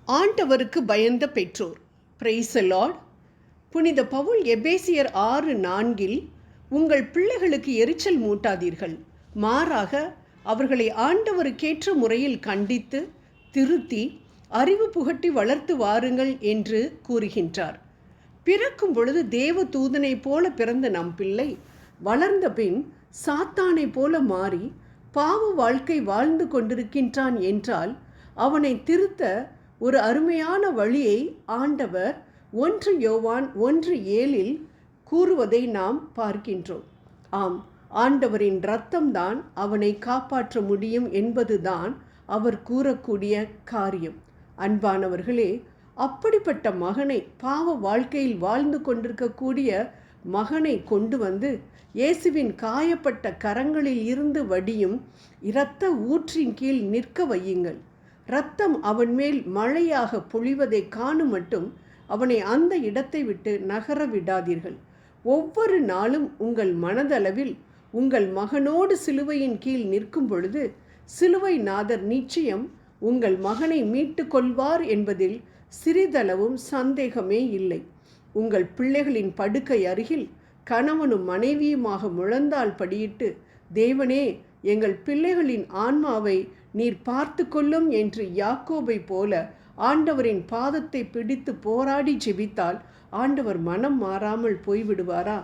ஆண்டவருக்கு பயந்த பெற்றோர். Praise the Lord. புனித பவுல் எபேசியர் 6:4 உங்கள் பிள்ளைகளுக்கு எரிச்சல் மூட்டாதீர்கள், மாறாக அவர்களை ஆண்டவருக்கேற்ற முறையில் கண்டித்து திருத்தி அறிவு புகட்டி வளர்த்து வாருங்கள் என்று கூறுகின்றார். பிறக்கும் பொழுது தேவ தூதனை போல பிறந்த நம் பிள்ளை வளர்ந்த பின் சாத்தானை போல மாறி பாவ வாழ்க்கை வாழ்ந்து கொண்டிருக்கின்றான் என்றால் அவனை திருத்த ஒரு அருமையான வழியை ஆண்டவர் 1 யோவான் 1:7 கூறுவதை நாம் பார்க்கின்றோம். ஆம், ஆண்டவரின் இரத்தம்தான் அவனை காப்பாற்ற முடியும் என்பதுதான் அவர் கூறக்கூடிய காரியம். அன்பானவர்களே, அப்படிப்பட்ட மகனை, பாவ வாழ்க்கையில் வாழ்ந்து கொண்டிருக்கக்கூடிய மகனை கொண்டு வந்து இயேசுவின் காயப்பட்ட கரங்களில் இருந்து வடியும் இரத்த ஊற்றின் கீழ் நிற்க வையுங்கள். இரத்தம் அவன் மேல் மழையாக பொழிவதை காணும் மட்டும் அவனை அந்த இடத்தை விட்டு நகர விடாதீர்கள். ஒவ்வொரு நாளும் உங்கள் மனதளவில் உங்கள் மகனோடு சிலுவையின் கீழ் நிற்கும் பொழுது சிலுவை நாதர் நிச்சயம் உங்கள் மகனை மீட்டு கொள்வார் என்பதில் சிறிதளவும் சந்தேகமே இல்லை. உங்கள் பிள்ளைகளின் படுக்கை அருகில் கணவனும் மனைவியுமாக முழந்தால் படியிட்டு, தேவனே, எங்கள் பிள்ளைகளின் ஆன்மாவை நீர் பார்த்து கொள்ளும் என்று யாக்கோபை போல ஆண்டவரின் பாதத்தை பிடித்து போராடி ஜெபித்தால் ஆண்டவர் மனம் மாறாமல் போய்விடுவாரா?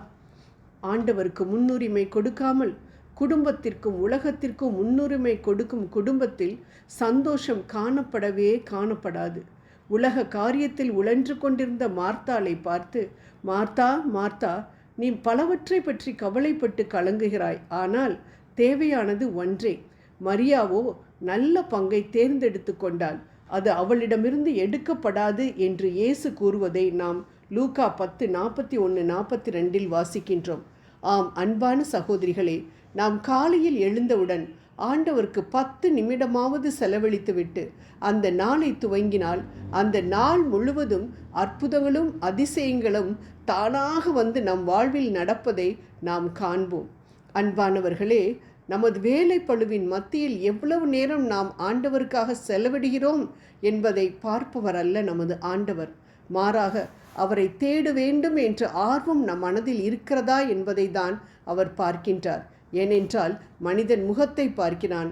ஆண்டவருக்கு முன்னுரிமை கொடுக்காமல் குடும்பத்திற்கும் உலகத்திற்கும் முன்னுரிமை கொடுக்கும் குடும்பத்தில் சந்தோஷம் காணப்படவே காணப்படாது. உலக காரியத்தில் உழன்று கொண்டிருந்த மார்த்தாளை பார்த்து, மார்த்தா, மார்த்தா, நீ பலவற்றை பற்றி கவலைப்பட்டு கலங்குகிறாய், ஆனால் தேவையானது ஒன்றே. மரியாவோ நல்ல பங்கை தேர்ந்தெடுத்து கொண்டாள், அது அவளிடமிருந்து எடுக்கப்படாது என்று இயேசு கூறுவதை நாம் லூக்கா 10:41-42 வாசிக்கின்றோம். ஆம், அன்பான சகோதரிகளே, நாம் காலையில் எழுந்தவுடன் ஆண்டவருக்கு 10 நிமிடமாவது செலவழித்துவிட்டு அந்த நாளை துவங்கினால் அந்த நாள் முழுவதும் அற்புதங்களும் அதிசயங்களும் தானாக வந்து நம் வாழ்வில் நடப்பதை நாம் காண்போம். அன்பானவர்களே, நமது வேலை பளுவின் மத்தியில் எவ்வளவு நேரம் நாம் ஆண்டவருக்காக செலவிடுகிறோம் என்பதை பார்ப்பவர் அல்ல நமது ஆண்டவர். மாறாக அவரை தேட வேண்டும் என்ற ஆர்வம் நம் மனதில் இருக்கிறதா என்பதை தான் அவர் பார்க்கின்றார். ஏனென்றால் மனிதன் முகத்தை பார்க்கிறான்,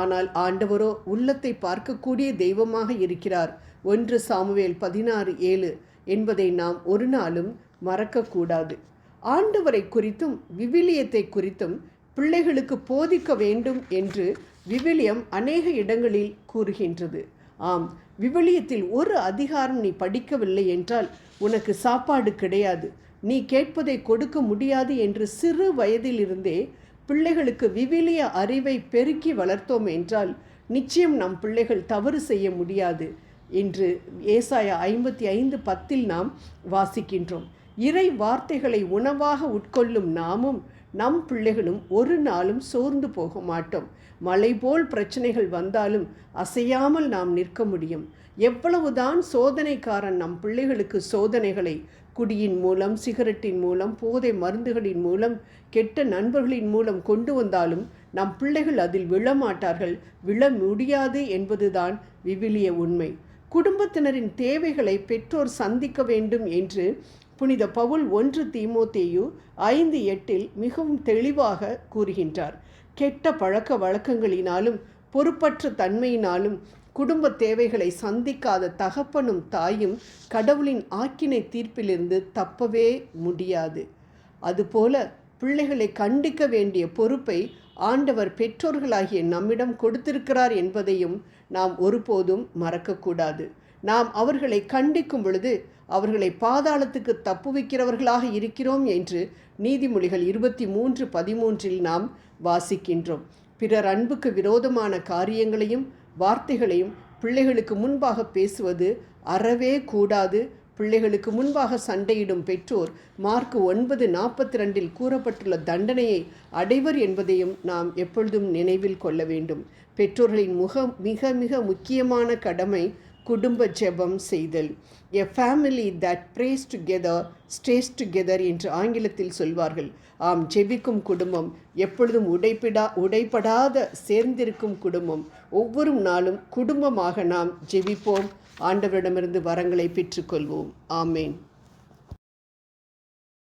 ஆனால் ஆண்டவரோ உள்ளத்தை பார்க்கக்கூடிய தெய்வமாக இருக்கிறார். 1 சாமுவேல் 16:7 என்பதை நாம் ஒரு நாளும் மறக்கக்கூடாது. ஆண்டவரை குறித்தும் விவிலியத்தை குறித்தும் பிள்ளைகளுக்கு போதிக்க வேண்டும் என்று விவிலியம் அநேக இடங்களில் கூறுகின்றது. ஆம், விவிலியத்தில் ஒரு அதிகாரம் நீ படிக்கவில்லை என்றால் உனக்கு சாப்பாடு கிடையாது, நீ கேட்பதை கொடுக்க முடியாது என்று சிறு வயதிலிருந்தே பிள்ளைகளுக்கு விவிலிய அறிவை பெருக்கி வளர்த்தோம் என்றால் நிச்சயம் நம் பிள்ளைகள் தவறு செய்ய முடியாது என்று ஏசாயா 55:10 நாம் வாசிக்கின்றோம். இறை வார்த்தைகளை உணவாக உட்கொள்ளும் நாமும் நம் பிள்ளைகளும் ஒரு நாளும் சோர்ந்து போக மாட்டோம். மலை போல் பிரச்சனைகள் வந்தாலும் அசையாமல் நாம் நிற்க முடியும். எவ்வளவுதான் சோதனைக்காரன் நம் பிள்ளைகளுக்கு சோதனைகளை குடியின் மூலம், சிகரெட்டின் மூலம், போதை மருந்துகளின் மூலம், கெட்ட நண்பர்களின் மூலம் கொண்டு வந்தாலும் நம் பிள்ளைகள் அதில் விழமாட்டார்கள், விழ முடியாது என்பதுதான் விவிலிய உண்மை. குடும்பத்தினரின் தேவைகளை பெற்றோர் சந்திக்க வேண்டும் என்று புனித பவுல் 1 தீமோத்தேயு 5:8 மிகவும் தெளிவாக கூறுகின்றார். கெட்ட பழக்க வழக்கங்களினாலும் பொறுப்பற்ற தன்மையினாலும் குடும்ப தேவைகளை சந்திக்காத தகப்பனும் தாயும் கடவுளின் ஆக்கினை தீர்ப்பிலிருந்து தப்பவே முடியாது. அதுபோல பிள்ளைகளை கண்டிக்க வேண்டிய பொறுப்பை ஆண்டவர் பெற்றோர்களாகிய நம்மிடம் கொடுத்திருக்கிறார் என்பதையும் நாம் ஒருபோதும் மறக்கக்கூடாது. நாம் அவர்களை கண்டிக்கும் பொழுது அவர்களை பாதாளத்துக்கு தப்புவிக்கிறவர்களாக இருக்கிறோம் என்று நீதிமொழிகள் 23:13 நாம் வாசிக்கின்றோம். பிறர் அன்புக்கு விரோதமான காரியங்களையும் வார்த்தைகளையும் பிள்ளைகளுக்கு முன்பாக பேசுவது அறவே கூடாது. பிள்ளைகளுக்கு முன்பாக சண்டையிடும் பெற்றோர் மார்க் 9:42 கூறப்பட்டுள்ள தண்டனையை அடைவர் என்பதையும் நாம் எப்பொழுதும் நினைவில் கொள்ள வேண்டும். பெற்றோர்களின் மிக மிக முக்கியமான கடமை குடும்ப ஜெபம் செய்தல். A family that prays together stays together என்று ஆங்கிலத்தில் சொல்வார்கள். ஆம், ஜெபிக்கும் குடும்பம் எப்பொழுதும் உடைப்படாத சேர்ந்திருக்கும் குடும்பம். ஒவ்வொரு நாளும் குடும்பமாக நாம் ஜெபிப்போம். ஆண்டவரிடமிருந்து வரங்களை பெற்றுக்கொள்வோம். ஆமேன்.